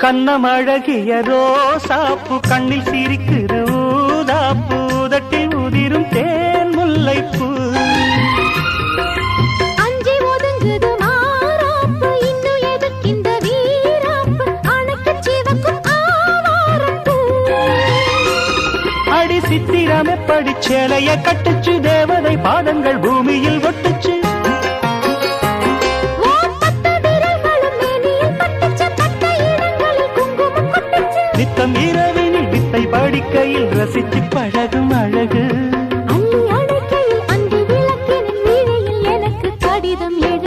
கண்ணம் அழகிய ரோசாப்பு கண்ணில் சிரிக்கிற ஊதாப்பு உதட்டில் உதிரும் தேன் முல்லைப்பூ அஞ்சி ஒதுங்குது மாறாப்பு இன்னும் எதுக்கிந்த வீராப்பு அணைக்கு சிவக்கும் ஆவாரப்பூ அடி சித்திரமே படிச்சேலைய கட்டுச்சு தேவதை பாதங்கள் பூமியில் ஒட்டுச்சு நித்தம் இரவினில் வித்தை படிக்கையில் ரசிச்சு பழகும் அழகு அள்ளி அணைக்கையில் அன்பு விளக்கினில் வீணையில் எனக்கு கடிதம் எழு